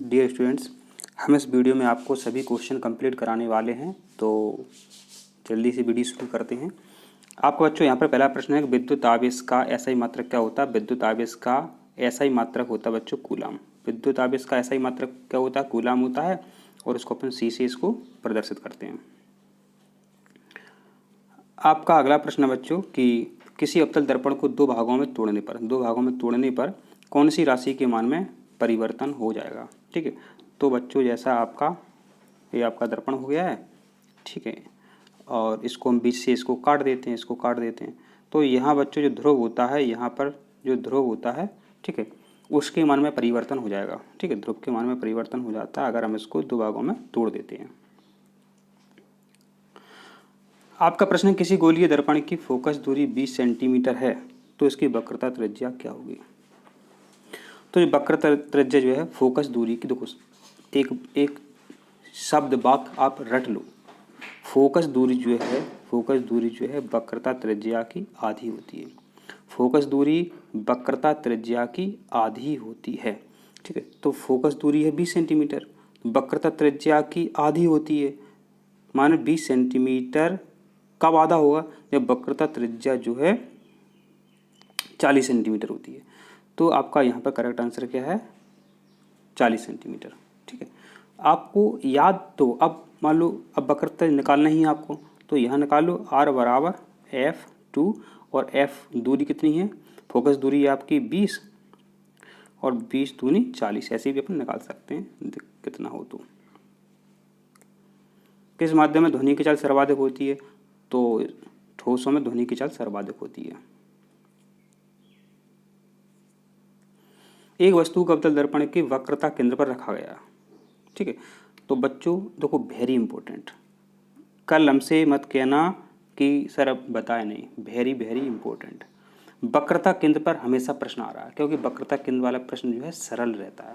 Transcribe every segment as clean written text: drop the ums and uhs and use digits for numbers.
Dear students, हम इस video में आपको सभी क्वेश्चन कंप्लीट कराने वाले हैं, तो जल्दी से वीडियो शुरू करते हैं। आपको बच्चों यहाँ पर पहला प्रश्न है कि विद्युत आवेश का एसआई मात्रक क्या होता है। विद्युत आवेश का एसआई मात्रक होता है बच्चों कूलाम। विद्युत आवेश का एसआई मात्रक क्या होता है, कूलाम होता है, और इसको अपन सी से इसको प्रदर्शित करते हैं। आपका अगला प्रश्न है बच्चों कि किसी अवतल दर्पण को दो भागों में तोड़ने पर कौन सी राशि के मान में परिवर्तन हो जाएगा। ठीक है, तो बच्चों जैसा आपका ये आपका दर्पण हो गया है, ठीक है, और इसको हम बीच से इसको काट देते हैं, तो यहाँ बच्चों जो ध्रुव होता है, यहाँ पर जो ध्रुव होता है, ठीक है, उसके मान में परिवर्तन हो जाएगा। ठीक है, ध्रुव के मान में परिवर्तन हो जाता है अगर हम इसको दो भागों में तोड़ देते हैं। आपका प्रश्न, किसी गोलीय दर्पण की फोकस दूरी 20 सेंटीमीटर है तो इसकी वक्रता त्रिज्या क्या होगी। तो ये वक्रता त्रिज्या जो है फोकस दूरी की, देखो एक शब्द वाक्य आप रट लो। फोकस दूरी जो है वक्रता त्रिज्या की आधी होती है। फोकस दूरी वक्रता त्रिज्या की आधी होती है। ठीक है, तो फोकस दूरी है 20 सेंटीमीटर, वक्रता त्रिज्या की आधी होती है, माने 20 सेंटीमीटर कब आधा होगा, जब वक्रता त्रिज्या जो है 40 सेंटीमीटर होती है। तो आपका यहाँ पर करेक्ट आंसर क्या है, 40 सेंटीमीटर। ठीक है, आपको याद, तो अब मान लो अब वक्रता निकालना ही है आपको, तो यहाँ निकालो r बराबर F2 और F दूरी कितनी है, फोकस दूरी है आपकी 20 और 20 दूनी 40, ऐसे भी अपन निकाल सकते हैं कितना हो। तो किस माध्यम में ध्वनि की चाल सर्वाधिक होती है, तो ठोसों में ध्वनि की चाल सर्वाधिक होती है। एक वस्तु को अवतल दर्पण की वक्रता केंद्र पर रखा गया। ठीक है, तो बच्चों देखो वेरी इंपॉर्टेंट, कल हमसे मत कहना कि सर अब बताए नहीं, वेरी वेरी इंपॉर्टेंट। वक्रता केंद्र पर हमेशा प्रश्न आ रहा है, क्योंकि वक्रता केंद्र वाला प्रश्न जो है सरल रहता है।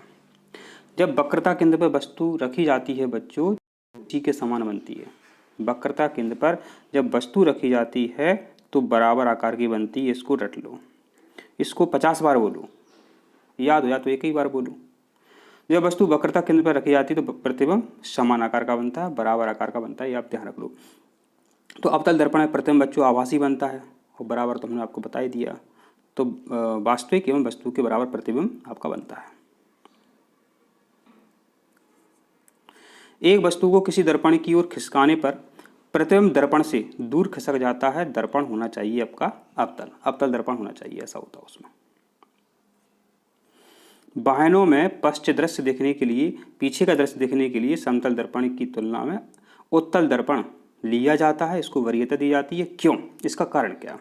जब वक्रता केंद्र पर वस्तु रखी जाती है बच्चों, टी के समान बनती है। वक्रता केंद्र पर जब वस्तु रखी जाती है तो बराबर आकार की बनती है। इसको रट लो, इसको 50 बार बोलो, याद हो या तो एक ही बार बोलो। जब वस्तु वक्रता केंद्र पर रखी जाती है तो प्रतिबिंब समान आकार का बनता है, बराबर आकार का बनता है, ये आप ध्यान रख लो। तो अवतल दर्पण में प्रतिबिंब बच्चों आभासी बनता है, और बराबर तो हमने आपको बता ही दिया। तो वास्तविक एवं वस्तु के बराबर प्रतिबिंब आपका बनता है। एक वस्तु को किसी दर्पण की ओर खिसकाने पर प्रतिबिंब दर्पण से दूर खिसक जाता है। दर्पण होना चाहिए आपका अवतल दर्पण होना चाहिए, ऐसा होता है उसमें। वाहनों में पश्च दृश्य देखने के लिए, पीछे का दृश्य देखने के लिए समतल दर्पण की तुलना में उत्तल दर्पण लिया जाता है, इसको वरीयता दी जाती है। क्यों, इसका कारण क्या।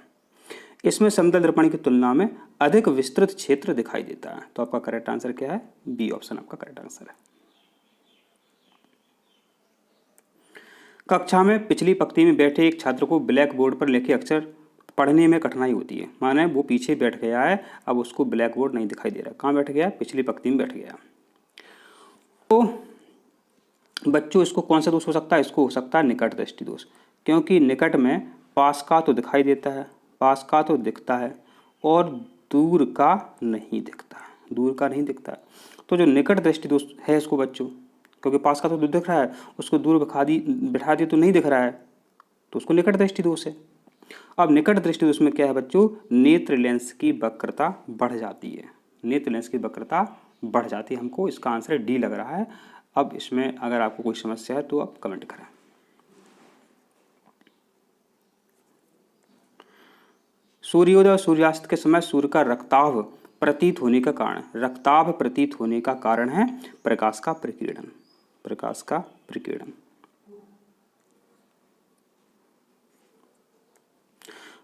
इसमें समतल दर्पण की तुलना में अधिक विस्तृत क्षेत्र दिखाई देता है। तो आपका करेक्ट आंसर क्या है, बी ऑप्शन आपका करेक्ट आंसर है। कक्षा में पिछली पंक्ति में बैठे एक छात्र को ब्लैक बोर्ड पर लिखे अक्षर पढ़ने में कठिनाई होती है, माने वो पीछे बैठ गया है, अब उसको ब्लैक बोर्ड नहीं दिखाई दे रहा। कहाँ बैठ गया, पिछली पंक्ति में बैठ गया। तो बच्चों इसको कौन सा दोष हो सकता है, इसको हो सकता है निकट दृष्टि दोष, क्योंकि निकट में पास का तो दिखाई देता है, पास का तो दिखता है, और दूर का नहीं दिखता। तो जो निकट दृष्टि दोष है इसको बच्चों, क्योंकि पास का तो दिख रहा है, उसको दूर बिठा दी तो नहीं दिख रहा है, तो उसको निकट दृष्टि दोष है। अब निकट दृष्टि दोष में क्या है बच्चों, नेत्र लेंस की वक्रता बढ़ जाती है। हमको इसका आंसर डी लग रहा है। अब इसमें अगर आपको कोई समस्या है तो आप कमेंट करें। सूर्योदय और सूर्यास्त के समय सूर्य का रक्ताभ प्रतीत होने का कारण है प्रकाश का प्रकीर्णन।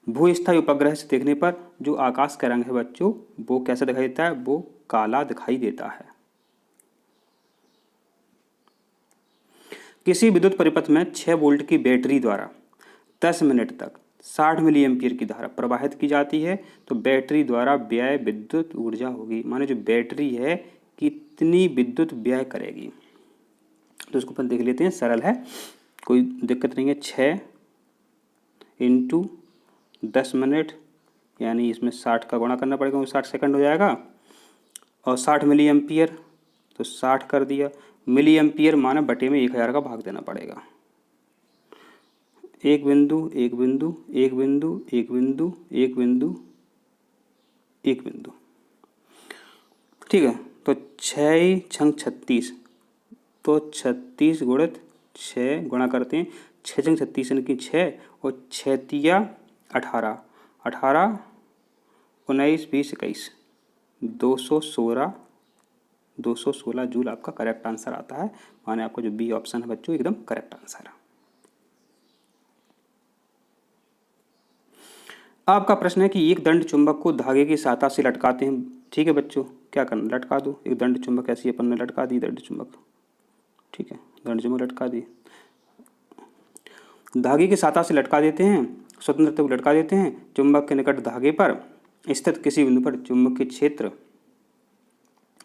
भूस्थायी उपग्रह से देखने पर जो आकाश का रंग है बच्चों, वो कैसा दिखाई देता है, वो काला दिखाई देता है। किसी विद्युत परिपथ में 6 वोल्ट की बैटरी द्वारा 10 मिनट तक 60 मिली एम्पीयर की धारा प्रवाहित की जाती है, तो बैटरी द्वारा व्यय विद्युत ऊर्जा होगी, माने जो बैटरी है कितनी विद्युत व्यय करेगी। तो इसको अपन देख लेते हैं, सरल है, कोई दिक्कत नहीं है। 6 × 10 मिनट, यानी इसमें 60 का गुणा करना पड़ेगा, 60 सेकंड हो जाएगा, और 60 मिली एम्पियर, तो 60 कर दिया। मिली एम्पियर माने बटे में 1000 का भाग देना पड़ेगा। एक बिंदु, एक बिंदु, एक बिंदु, एक बिंदु, एक बिंदु, एक बिंदु, ठीक है। तो 6 छंग 36, तो 36 गुणित 6 गुणा करते हैं, 6 छंग 36 यानी कि 6 और 6 तिया 18, 18 19 20 21, 216, 216 जूल आपका करेक्ट आंसर आता है। माने आपका जो बी ऑप्शन है बच्चों एकदम करेक्ट आंसर है। आपका प्रश्न है कि एक दंड चुंबक को धागे की सहायता से लटकाते हैं। ठीक है बच्चों, क्या करना, लटका दो। एक दंड चुंबक ऐसी अपन ने लटका दी, दंड चुंबक, ठीक है, दंड चुंबक लटका दी। धागे की सहायता से लटका देते हैं, स्वतंत्र को लटका देते हैं। चुंबक के निकट धागे पर स्थित किसी बिंदु पर चुंबकीय क्षेत्र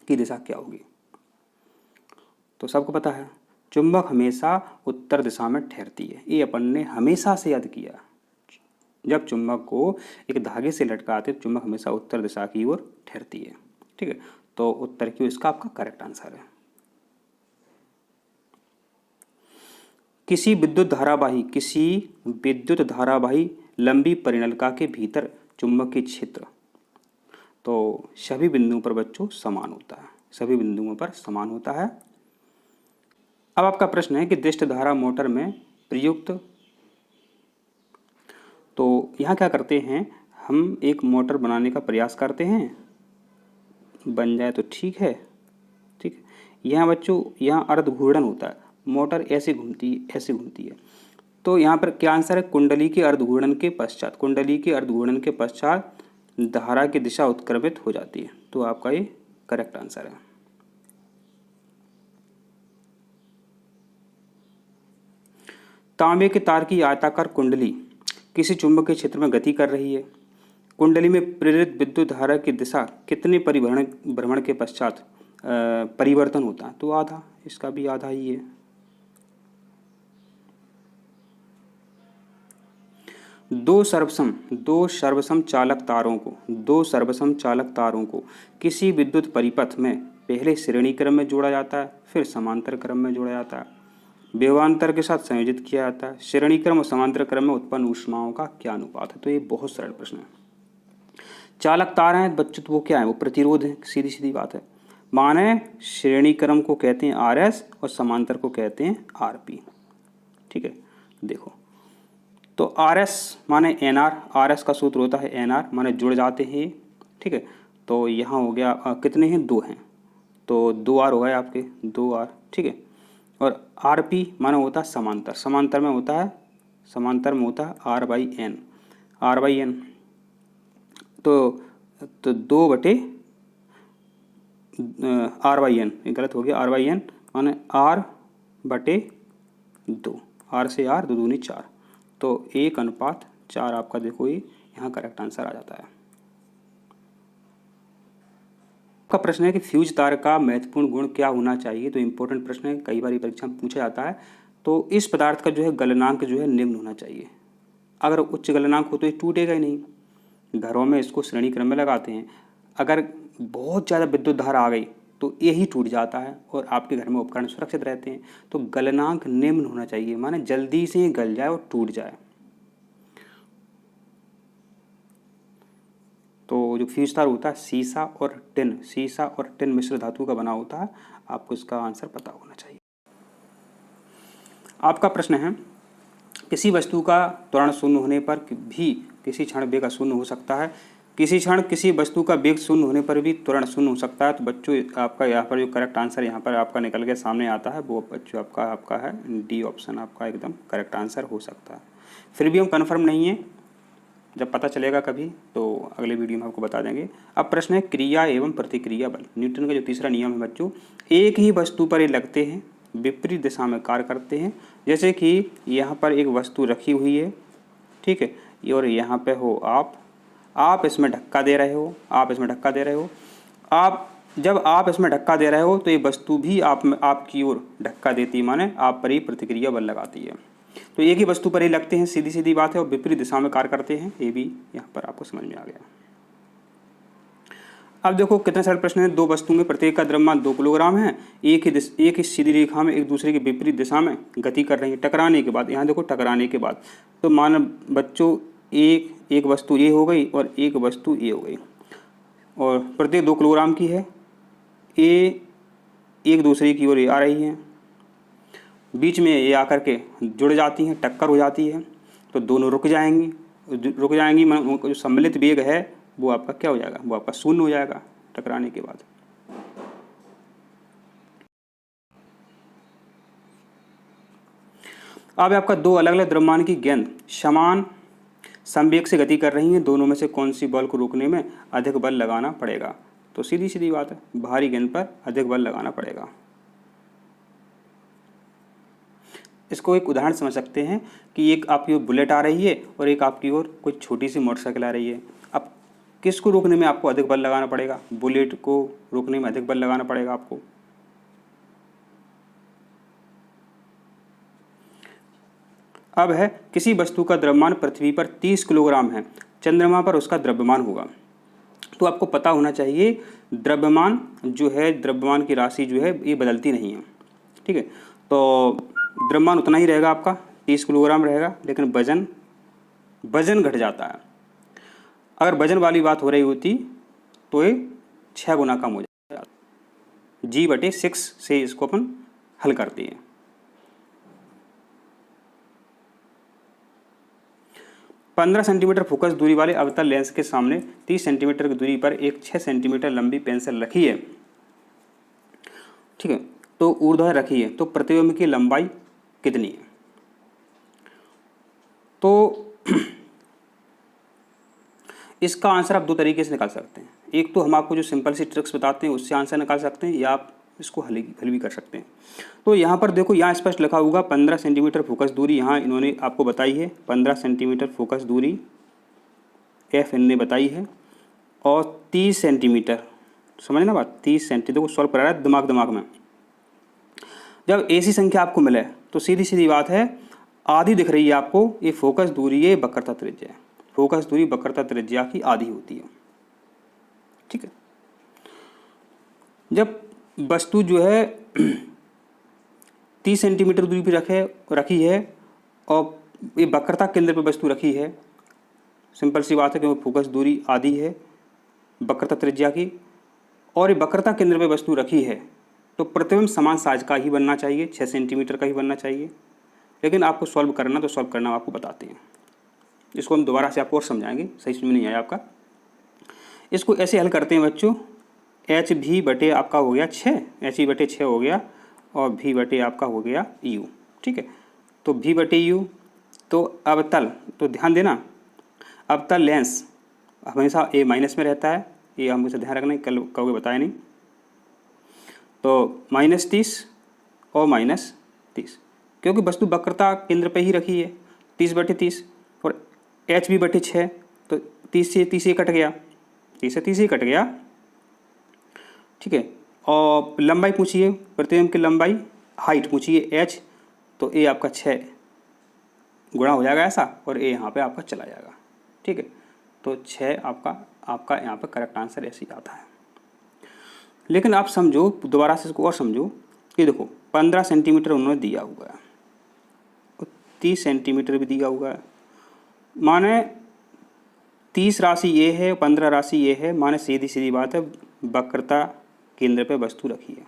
की दिशा क्या होगी? तो सबको पता है चुंबक हमेशा उत्तर दिशा में ठहरती है। ये अपन ने हमेशा से याद किया। जब चुंबक को एक धागे से लटकाते चुंबक हमेशा उत्तर दिशा की ओर ठहरती है। ठीक है, तो उत्तर क्यों इसका आपका करेक्ट आंसर है। किसी विद्युत धारावाही लंबी परिनलिका के भीतर चुंबकीय क्षेत्र तो सभी बिंदुओं पर बच्चों समान होता है, सभी बिंदुओं पर समान होता है। अब आपका प्रश्न है कि दृष्ट धारा मोटर में प्रयुक्त, तो यहाँ क्या करते हैं, हम एक मोटर बनाने का प्रयास करते हैं, बन जाए तो ठीक है। ठीक, यहाँ बच्चों यहाँ अर्ध घूर्णन होता है, मोटर ऐसे घूमती है, ऐसे घूमती है। तो यहाँ पर क्या आंसर है, कुंडली के अर्ध घूर्णन के पश्चात, कुंडली के अर्ध घूर्णन के पश्चात धारा की दिशा उत्क्रमित हो जाती है। तो आपका ये करेक्ट आंसर है। तांबे के तार की आयताकार कुंडली किसी चुंबकीय क्षेत्र में गति कर रही है। कुंडली में प्रेरित विद्युत धारा की दिशा कितने भ्रमण के पश्चात परिवर्तन होता है? तो आधा, इसका भी आधा ही है। दो सर्वसम चालक तारों को किसी विद्युत परिपथ में पहले श्रेणी क्रम में जोड़ा जाता है, फिर समांतर क्रम में जोड़ा जाता है, विभवांतर के साथ संयोजित किया जाता है। श्रेणी क्रम और समांतर क्रम में उत्पन्न ऊष्माओं का क्या अनुपात है? तो ये बहुत सरल प्रश्न है। चालक तार हैं बच्चों, तो वो क्या है, वो प्रतिरोध है, सीधी सीधी बात है। माने श्रेणी क्रम को कहते हैं RS और समांतर को कहते हैं RP। ठीक है, देखो तो RS माने NR, RS का सूत्र होता है NR, माने जुड़ जाते हैं। ठीक है, तो यहाँ हो गया कितने हैं, 2 हैं, तो 2R हो गए आपके, 2R। ठीक है, और RP माने होता है समांतर, समांतर में होता है R/N, R/N। तो 2 बटे R/N, ये गलत हो गया, R/N माने R/2, R से R, 2 दूनी 4, तो 1:4 आपका देखो ये यहाँ करेक्ट आंसर आ जाता है। आपका प्रश्न है कि फ्यूज तार का महत्वपूर्ण गुण क्या होना चाहिए? तो इम्पोर्टेंट प्रश्न है, कई बार परीक्षा में पूछा जाता है। तो इस पदार्थ का जो है गलनांक जो है निम्न होना चाहिए। अगर उच्च गलनांक हो तो ये टूटेगा ही नहीं। घरों में इसको श्रेणी क्रम में लगाते हैं, अगर बहुत ज़्यादा विद्युत धारा आ गई तो यही टूट जाता है और आपके घर में उपकरण सुरक्षित रहते हैं। तो गलनांक निम्न होना चाहिए, माने जल्दी से गल जाए और टूट जाए। तो जो फ्यूज तार होता है सीसा और टिन मिश्र धातु का बना होता है। आपको इसका आंसर पता होना चाहिए। आपका प्रश्न है किसी वस्तु का त्वरण शून्य होने पर भी किसी क्षण वेग शून्य हो सकता है। किसी क्षण किसी वस्तु का वेग शून्य होने पर भी त्वरण शून्य हो सकता है। तो बच्चों आपका यहाँ पर जो करेक्ट आंसर यहाँ पर आपका निकल के सामने आता है वो बच्चों आपका है डी ऑप्शन, आपका एकदम करेक्ट आंसर हो सकता है। फिर भी हम कन्फर्म नहीं है, जब पता चलेगा कभी तो अगले वीडियो में आपको बता देंगे। अब प्रश्न है क्रिया एवं प्रतिक्रिया बल। न्यूटन का जो तीसरा नियम है बच्चों, एक ही वस्तु पर ये लगते हैं, विपरीत दिशा में कार्य करते हैं। जैसे कि यहाँ पर एक वस्तु रखी हुई है, ठीक है, और यहाँ पे हो आप इसमें धक्का दे रहे हो, आप जब आप इसमें धक्का दे रहे हो तो ये वस्तु भी आपकी ओर धक्का देती है, माने आप पर ही प्रतिक्रिया बल लगाती है। तो एक ही वस्तु पर ही लगते हैं, सीधी सीधी बात है, और विपरीत दिशा में कार्य करते हैं। ये भी यहाँ पर आपको समझ में आ गया। अब देखो कितने सारे प्रश्न हैं। दो वस्तुओं में प्रत्येक का द्रव्यमान 2 किलोग्राम है, एक ही सीधी रेखा में एक दूसरे की विपरीत दिशा में गति कर रही है। टकराने के बाद, यहाँ देखो टकराने के बाद, तो मान बच्चों एक वस्तु ए हो गई और एक वस्तु ए हो गई, और प्रत्येक 2 किलोग्राम की है। ए एक दूसरे की ओर आ रही है, बीच में ये आकर के जुड़ जाती हैं, टक्कर हो जाती है, तो दोनों रुक जाएंगी। मतलब उनका जो सम्मिलित वेग है वो आपका क्या हो जाएगा, वो आपका शून्य हो जाएगा टकराने के बाद। अब आपका दो अलग अलग द्रव्यमान की गेंद समान संवेग से गति कर रही हैं, दोनों में से कौन सी बल को रोकने में अधिक बल लगाना पड़ेगा। तो सीधी सीधी बात है, भारी गेंद पर अधिक बल लगाना पड़ेगा। इसको एक उदाहरण समझ सकते हैं कि एक आपकी ओर बुलेट आ रही है और एक आपकी ओर कोई छोटी सी मोटरसाइकिल आ रही है। अब किसको रोकने में आपको अधिक बल लगाना पड़ेगा? बुलेट को रोकने में अधिक बल लगाना पड़ेगा आपको। अब है किसी वस्तु का द्रव्यमान पृथ्वी पर 30 किलोग्राम है, चंद्रमा पर उसका द्रव्यमान होगा। तो आपको पता होना चाहिए द्रव्यमान जो है, द्रव्यमान की राशि जो है ये बदलती नहीं है, ठीक है। तो द्रव्यमान उतना ही रहेगा आपका, 30 किलोग्राम रहेगा, लेकिन वजन घट जाता है। अगर वजन वाली बात हो रही होती तो ये 6 गुना कम हो जाता। G/6 से इसको अपन हल करते हैं। पंद्रह सेंटीमीटर फोकस दूरी वाले अवतल लेंस के सामने 30 सेंटीमीटर की दूरी पर एक 6 सेंटीमीटर लंबी पेंसिल रखी है, ठीक है। तो ऊर्ध्वाधर रखी है, तो प्रतिबिंब की लंबाई कितनी है? तो इसका आंसर आप दो तरीके से निकाल सकते हैं। एक तो हम आपको जो सिंपल सी ट्रिक्स बताते हैं उससे आंसर निकाल सकते हैं, या आप इसको हल भी कर सकते हैं। तो यहाँ पर देखो, यहाँ स्पष्ट लिखा होगा 15 सेंटीमीटर फोकस दूरी, यहाँ इन्होंने आपको बताई है 15 सेंटीमीटर फोकस दूरी एफ इनने बताई है, और 30 सेंटीमीटर, समझना बात, 30 सेंटीमीटर। देखो सॉल्व करा रहा है दिमाग में। जब ऐसी संख्या आपको मिले तो सीधी सीधी बात है, आधी दिख रही है आपको, ये फोकस दूरी है, वक्रता त्रिज्या है। फोकस दूरी वक्रता त्रिज्या की आधी होती है, ठीक है। जब वस्तु जो है 30 सेंटीमीटर दूरी पर रखी है और ये वक्रता केंद्र पर वस्तु रखी है, सिंपल सी बात है कि फोकस दूरी आधी है वक्रता त्रिज्या की, और ये वक्रता केंद्र पर वस्तु रखी है, तो प्रतिबिंब समान साइज का ही बनना चाहिए, 6 सेंटीमीटर का ही बनना चाहिए। लेकिन आपको सॉल्व करना, तो सॉल्व करना आपको बताते हैं। इसको हम दोबारा से आपको और समझाएंगे, सही समझ में नहीं आया आपका। इसको ऐसे हल करते हैं बच्चों, एच भी बटे आपका हो गया 6, HV/6 हो गया, और V बटे आपका हो गया U, ठीक है। तो V बटे U, तो अवतल, तो ध्यान देना अवतल लेंस हमेशा A माइनस में रहता है, ये हम उसे ध्यान रखना, कल कहोगे बताया नहीं। तो -30 और -30, क्योंकि वस्तु वक्रता केंद्र पे ही रखी है, 30/30, और HV/6, तो 30 से 30 कट गया, 30 से 30 कट गया, ठीक है। और लंबाई पूछिए, प्रतिबिंब की लंबाई, हाइट पूछिए h, तो ए आपका 6 गुणा हो जाएगा ऐसा, और ए यहाँ पे आपका चला जाएगा, ठीक है। तो 6 आपका यहाँ पे करेक्ट आंसर ऐसे ही आता है। लेकिन आप समझो, दोबारा से इसको और समझो कि देखो 15 सेंटीमीटर उन्होंने दिया हुआ है, 30 सेंटीमीटर भी दिया हुआ है, माने 30 राशि ये है, 15 राशि ये है, माने सीधी सीधी बात है वक्रता केंद्र पे वस्तु रखी है।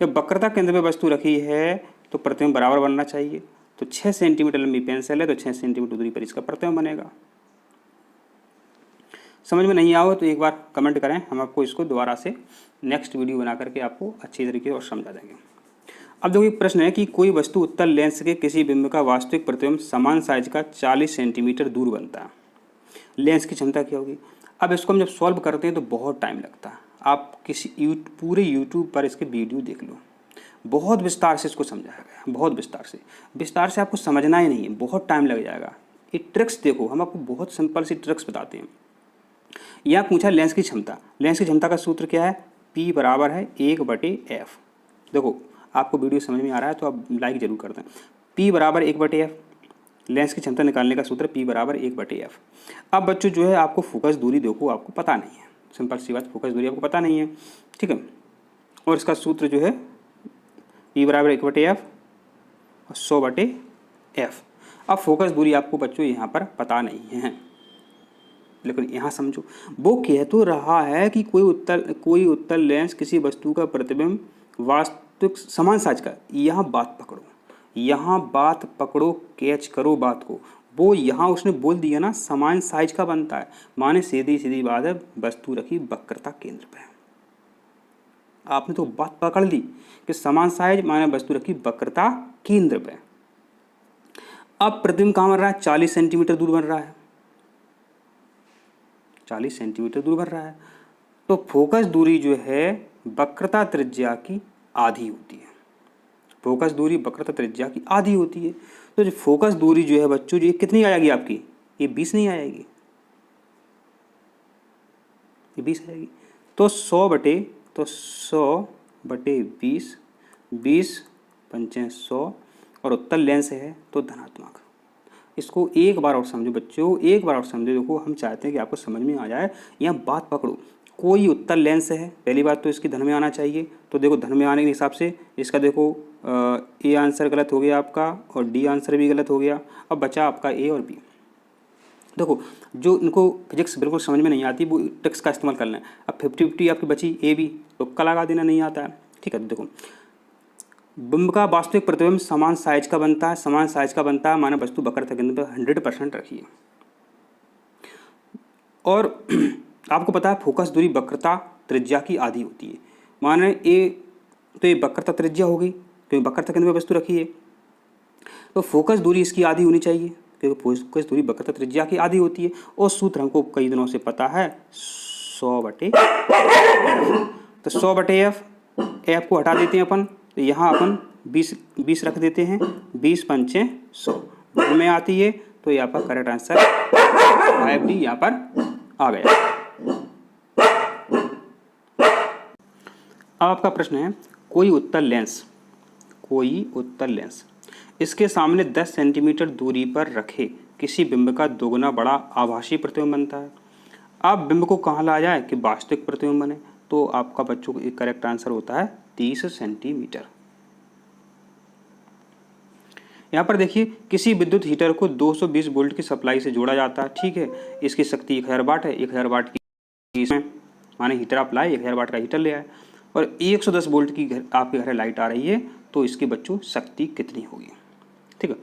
जब वक्रता केंद्र पे वस्तु रखी है तो प्रतिबिंब बराबर बनना चाहिए। तो 6 सेंटीमीटर लंबी पेंसिल है, तो 6 सेंटीमीटर दूरी पर इसका प्रतिबिंब बनेगा। समझ में नहीं आओ तो एक बार कमेंट करें, हम आपको इसको दोबारा से नेक्स्ट वीडियो बना करके आपको अच्छी तरीके से और समझा देंगे। अब देखो एक प्रश्न है कि कोई वस्तु उत्तल लेंस के किसी बिंब का वास्तविक प्रतिबिंब समान साइज का 40 सेंटीमीटर दूर बनता है, लेंस की क्षमता क्या होगी? अब इसको हम जब सॉल्व करते हैं तो बहुत टाइम लगता है। आप पूरे यूट्यूब पर इसके वीडियो देख लो, बहुत विस्तार से इसको समझाया गया, बहुत विस्तार से आपको समझना ही नहीं है, बहुत टाइम लग जाएगा। ये ट्रिक्स देखो, हम आपको बहुत सिंपल सी ट्रिक्स बताते हैं। यहाँ पूछा लेंस की क्षमता, लेंस की क्षमता का सूत्र क्या है? P बराबर है 1/f। देखो आपको वीडियो समझ में आ रहा है तो आप लाइक जरूर कर दें। P बराबर 1/f, लेंस की क्षमता निकालने का सूत्र P बराबर 1/f। अब बच्चों जो है आपको फोकस दूरी देखो आपको पता नहीं है, सिंपल सी बात, फोकस दूरी आपको पता नहीं है, ठीक है। और इसका सूत्र जो है E बराबर 1/f और 100/f। अब फोकस दूरी आपको बच्चों यहाँ पर पता नहीं है, लेकिन यहाँ समझो, वो कह तो रहा है कि कोई उत्तल लेंस किसी वस्तु का प्रतिबिंब वास्तविक समान साइज का, यहाँ बात पकड़ो, कैच करो बात को। वो यहाँ उसने बोल दिया ना समान साइज का बनता है, माने सीधी सीधी बात है, वस्तु रखी वक्रता केंद्र पे। आपने तो बात पकड़ ली कि समान साइज माने वस्तु रखी वक्रता केंद्र पे। अब प्रतिबिंब कहाँ बन रहा है, 40 सेंटीमीटर दूर बन रहा है, 40 सेंटीमीटर दूर बन रहा है। तो फोकस दूरी जो है वक्रता त्रिज्या की आधी होती है, फोकस दूरी वक्रता त्रिज्या की आधी होती है। तो जो फोकस दूरी जो है बच्चों, जो ये कितनी आएगी आपकी, ये 20 नहीं आएगी, ये 20 आएगी। तो 100/20, 20 पंचे 100, और उत्तल लेंस है तो धनात्मक। इसको एक बार और समझो बच्चों, एक बार और समझो। देखो हम चाहते हैं कि आपको समझ में आ जाए, यहाँ बात पकड़ो। कोई उत्तल लेंस है, पहली बात तो इसकी धन में आना चाहिए, तो देखो धन में आने के हिसाब से इसका देखो ए आंसर गलत हो गया आपका और डी आंसर भी गलत हो गया। अब बचा आपका ए और बी। देखो जो इनको फिजिक्स बिल्कुल समझ में नहीं आती वो ट्रिक्स का इस्तेमाल कर लें। अब 50-50 आपकी बची ए बी, तो तुक्का लगा देना नहीं आता है, ठीक है। देखो बिंब का वास्तविक प्रतिबिंब समान साइज का बनता है, समान साइज का बनता है माने वस्तु वक्रता केंद्र पर 100% रखिए। और आपको पता है फोकस दूरी वक्रता त्रिज्या की आधी होती है, माने ए तो ये वक्रता त्रिज्या होगी क्योंकि वक्रता केंद्र पर वस्तु रखी है। तो फोकस दूरी इसकी आधी होनी चाहिए क्योंकि फोकस दूरी वक्रता त्रिज्या की आधी होती है। और सूत्र हमको कई दिनों से पता है 100/f। तो 100/f, एफ को हटा देते हैं अपन, तो यहाँ अपन 20 रख देते हैं, 20 पंचे 100 में आती है, तो ये आपका करेक्ट आंसर 5D यहाँ पर आ गया। अब आपका प्रश्न है, कोई उत्तल लेंस इसके सामने 10 सेंटीमीटर दूरी पर रखे किसी बिंब का दोगुना बड़ा आभासी प्रतिबिंब बनता है। अब बिंब को कहाँ लाया जाए कि वास्तविक प्रतिबिंब बने, तो आपका बच्चों को एक करेक्ट आंसर होता है 30 सेंटीमीटर। यहाँ पर देखिए किसी विद्युत हीटर को 220 वोल्ट की सप्लाई से जोड़ा जाता है, ठीक है। इसकी शक्ति 1000 वाट है, 1000 वाट की इसमें माने हीटर आप लाए, 1000 वाट का हीटर ले आए और 110 वोल्ट की आपके घर लाइट आ रही है, तो इसकी बच्चों शक्ति कितनी होगी, ठीक है।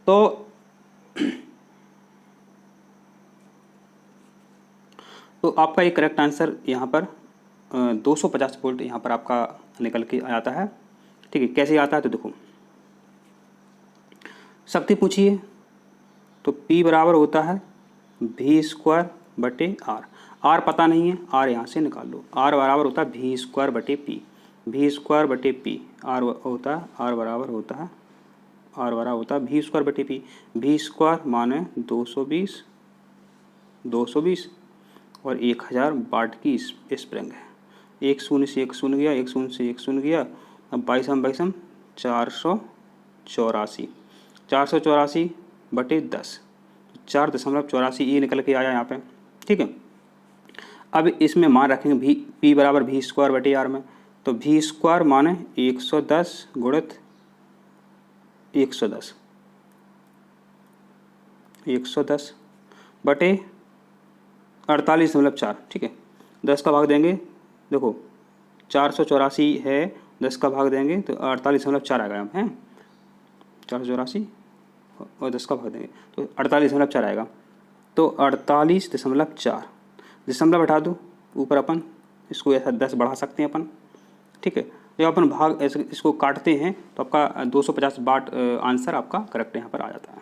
तो आपका एक करेक्ट आंसर यहाँ पर 250 वोल्ट यहाँ पर आपका निकल के आता है, ठीक है। कैसे आता है तो देखो शक्ति पूछिए, तो P बराबर होता है V²/R। R पता नहीं है, R यहाँ से निकाल लो। R बराबर होता है V²/P, V²/P। R बराबर होता है V²/P। V² माने 220 और 1000 वाट की स्प्रिंग है। 1 शून्य से 1 शून्य गया, 1 शून्य से 1 शून्य गया, अब 22 484, 484/10, 4.84 ये निकल के आया यहाँ पे, ठीक है। अब इसमें मान रखेंगे P बराबर V²/R में, तो V² माने 110 गुणित 110 48.4, ठीक है। 10 का भाग देंगे, देखो 484 है, 10 का भाग देंगे तो 48.4 आएगा हम हैं, 484 और 10 का भाग देंगे तो 48.4 आएगा। तो 48.4 दशमलव हटा दो ऊपर, अपन इसको ऐसा 10 बढ़ा सकते हैं अपन, ठीक है। जब अपन भाग ऐसे इसको काटते हैं तो आपका 250 वाट आंसर आपका करेक्ट यहाँ पर आ जाता है।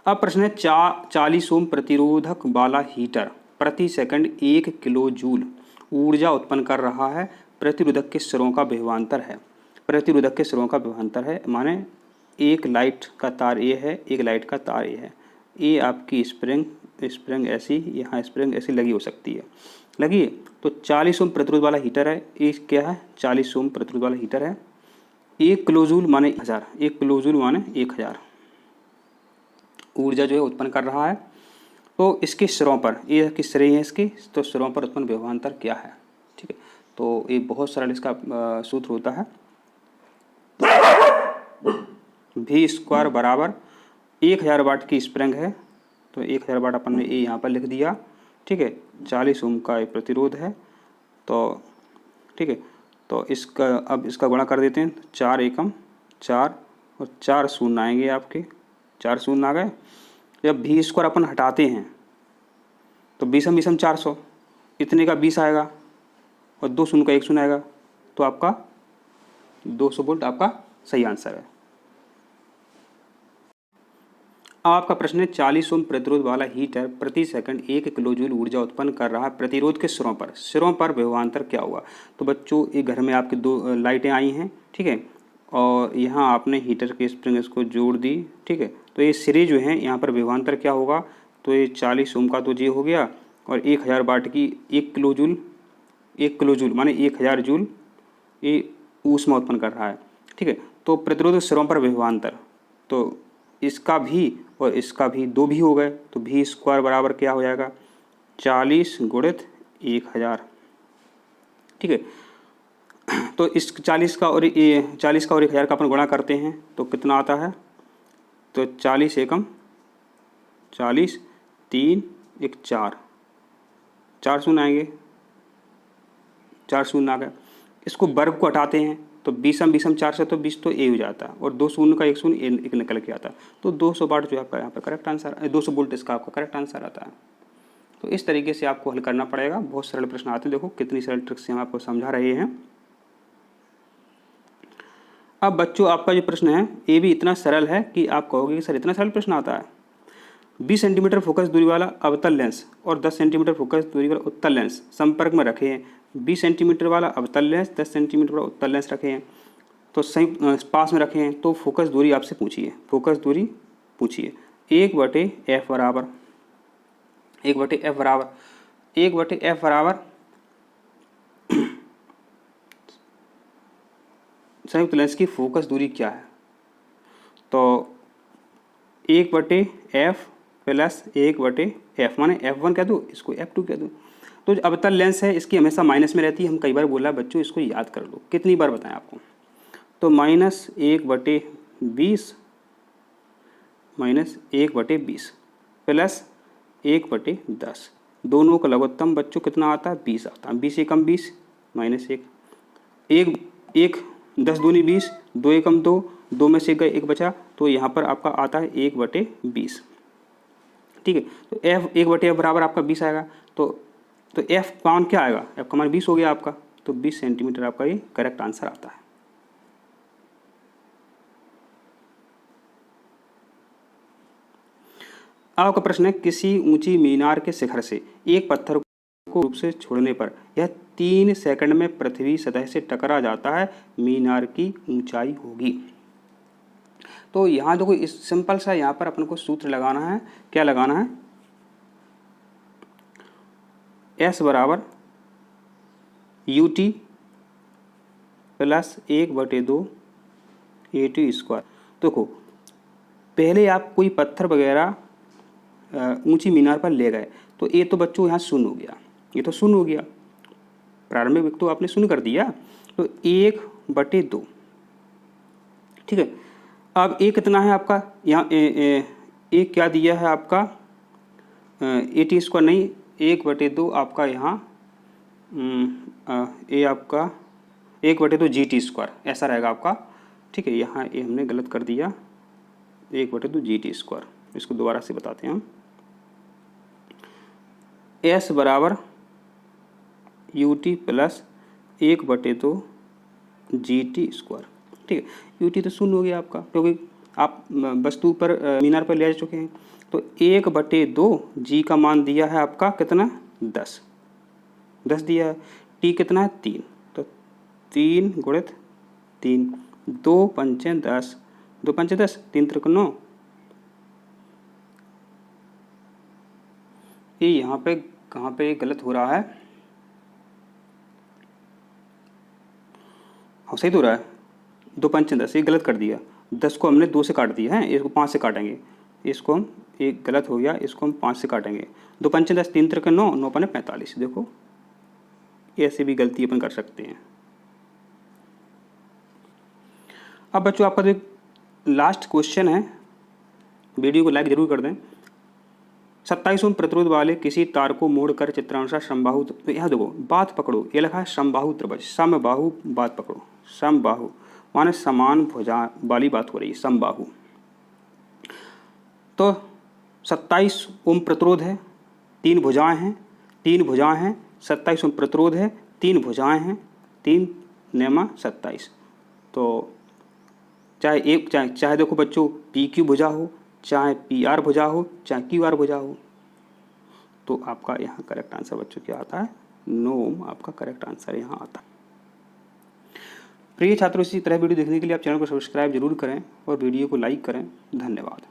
अब प्रश्न है 40 ओम प्रतिरोधक वाला हीटर प्रति सेकंड 1 किलो जूल ऊर्जा उत्पन्न कर रहा है, प्रतिरोधक के सिरों का विभवांतर है, माने एक लाइट का तार ए है, एक लाइट का तार ए है। ये आपकी स्प्रिंग ऐसी, यहाँ स्प्रिंग ऐसी लगी हो सकती है, लगी है। तो 40 ओम प्रतिरोध वाला हीटर है, ये क्या है 40 ओम प्रतिरोध वाला हीटर है। 1 किलो जूल माने 1000 ऊर्जा जो है उत्पन्न कर रहा है। तो इसके सिरों पर, ये कि सिरे हैं इसके, तो सिरों पर उत्पन्न विभवांतर क्या है। ठीक है, तो ये बहुत सरल इसका सूत्र होता है, वी स्क्वायर बराबर 1000 वाट की स्प्रिंग है, तो 1000 वाट अपन ने ये यहाँ पर लिख दिया। ठीक है, 40 ओम का एक प्रतिरोध है, तो ठीक है, तो इसका अब इसका गुणा कर देते हैं, 4 एकम 4 और 4 शून्य आएंगे आपके, 4 शून्य आ गए। जब वी स्क्वायर अपन हटाते हैं तो 20 400, इतने का 20 आएगा और 2 शून्य का 1 शून्य आएगा, तो आपका 200 वोल्ट आपका सही आंसर है। अब आपका प्रश्न है, 40 ओम प्रतिरोध वाला हीटर प्रति सेकंड 1 किलो जूल ऊर्जा उत्पन्न कर रहा है, प्रतिरोध के सिरों पर विभवांतर क्या हुआ। तो बच्चों, एक घर में आपके 2 लाइटें आई हैं। ठीक है, और यहाँ आपने हीटर के स्प्रिंग को जोड़ दी। ठीक है, तो ये सिरे जो हैं यहाँ पर विभवांतर क्या होगा, तो ये 40 ओम का तो ये हो गया, और 1000 वाट की 1 किलो जूल माने 1000 जूल ये ऊष्मा उत्पन्न कर रहा है। ठीक है, तो प्रतिरोध सिरों पर विभवांतर, तो इसका भी और इसका भी 2 भी हो गए, तो वी स्क्वायर बराबर क्या हो जाएगा, 40 गुणित 1000। ठीक है, तो इस 40 का और 1000 का अपन गुणा करते हैं तो कितना आता है, तो 40 एकम 40 3 1 4, 4 शून्य आएंगे, 4 शून्य आ गए। इसको वर्ग को हटाते हैं तो 20 4 से तो 20 तो ए हो जाता है, और 2 शून्य का 1 शून्य एक निकल के आता है, तो 200 वाट जो आपका यहाँ पर करेक्ट आंसर, 200 वोल्ट इसका आपका करेक्ट आंसर आता है। तो इस तरीके से आपको हल करना पड़ेगा, बहुत सरल प्रश्न आते हैं। देखो कितनी सरल ट्रिक से हम आपको समझा रहे हैं। अब बच्चों, आपका जो प्रश्न है ये भी इतना सरल है कि आप कहोगे कि सर इतना सरल प्रश्न आता है। 20 सेंटीमीटर फोकस दूरी वाला अवतल लेंस और 10 सेंटीमीटर फोकस दूरी वाला उत्तल लेंस संपर्क में रखे हैं। 20 सेंटीमीटर वाला अवतल लेंस, 10 सेंटीमीटर वाला उत्तल लेंस रखे हैं, तो सही पास में रखे हैं, तो फोकस दूरी आपसे पूछिए, फोकस दूरी पूछिए। 1/f बराबर 1/f बराबर 1/f बराबर संयुक्त लेंस की फोकस दूरी क्या है, तो 1/f प्लस 1/f माने f1 कह दूँ, इसको f2 कह दूँ। तो जो अवतल लेंस है इसकी हमेशा माइनस में रहती है, हम कई बार बोला बच्चों, इसको याद कर लो, कितनी बार बताएं आपको, तो -1/20 प्लस 1/10, दोनों का लघुत्तम बच्चों कितना आता है, 20 आता है। 20 एकम 20 -1, 10 दूनी 20, 2 एकम 2, 2 में से 1 बचा, तो यहाँ पर आपका आता है 1/20। ठीक है, तो f 1/f बराबर आपका 20 आएगा, तो f का मान क्या आएगा, f का मान 20 हो गया आपका, तो 20 सेंटीमीटर आपका ये करेक्ट आंसर आता है। आपका प्रश्न है, किसी ऊंची मीनार के शिखर से एक पत्थर को रूप से छोड़ने पर यह 3 सेकंड में पृथ्वी सतह से टकरा जाता है, मीनार की ऊंचाई होगी। तो यहाँ देखो, इस सिंपल सा यहाँ पर अपन को सूत्र लगाना है, क्या लगाना है, S बराबर UT प्लस 1/2 AT स्क्वायर। देखो पहले आप कोई पत्थर वगैरह ऊंची मीनार पर ले गए, तो ये तो बच्चों यहाँ शून्य हो गया, ये तो शून्य हो गया, प्रारंभिक तो आपने शून्य कर दिया, तो 1/2। ठीक है, अब एक कितना है आपका यहाँ, एक क्या दिया है आपका, AT स्क्वायर नहीं, 1/2 आपका यहाँ ये आपका 1/2 GT स्क्वायर ऐसा रहेगा आपका। ठीक है, यहाँ ये हमने गलत कर दिया, 1/2 GT स्क्वायर, इसको दोबारा से बताते हैं हम। S बराबर UT प्लस 1/2 GT स्क्वायर। ठीक है, UT तो शून्य हो गया आपका, क्योंकि आप वस्तु पर मीनार पर ले जा चुके हैं, तो 1/2 G का मान दिया है आपका कितना, 10 दिया है, T कितना है 3, तो 3 गुणित 3, 2 पंचे 10, 2 पंचे 10, 3 त्रिक 9। ये यहाँ पे कहाँ पे गलत हो रहा है, हाँ सही तो हो रहा है, 2 पंचे 10, ये गलत कर दिया, 10 को हमने 2 से काट दिया है, इसको 5 से काटेंगे, इसको हम, एक गलत हो गया, इसको हम 5 से काटेंगे। 2 पंचे 10, 3 त्रिक 9, 9 पने 45। देखो ऐसे भी गलती अपन कर सकते हैं। अब बच्चों आपका जो लास्ट क्वेश्चन है, वीडियो को लाइक जरूर कर दें। 27 ओम प्रतिरोध वाले किसी तार को मोड़कर चित्रानुसार समबाहु, तो यहाँ देखो बात पकड़ो, ये लिखा है समबाहु त्रिभुज, समबाहु, बात पकड़ो, समबाहु माने समान भुजा वाली बात हो रही है, समबाहु। तो 27 ओम प्रतिरोध है, 3 भुजाएं हैं, 3 भुजाएं हैं, 27 ओम प्रतिरोध है, 3 भुजाएं हैं, 3 नेमा 27। तो चाहे देखो बच्चों पी क्यू भुजा हो, चाहे पी आर भुजा हो, चाहे क्यू आर भुजा हो, तो आपका यहाँ करेक्ट आंसर बच्चों क्या आता है? 9 ओम आपका करेक्ट आंसर यहाँ आता है। प्रिय छात्रों, इसी तरह वीडियो देखने के लिए आप चैनल को सब्सक्राइब जरूर करें और वीडियो को लाइक करें। धन्यवाद।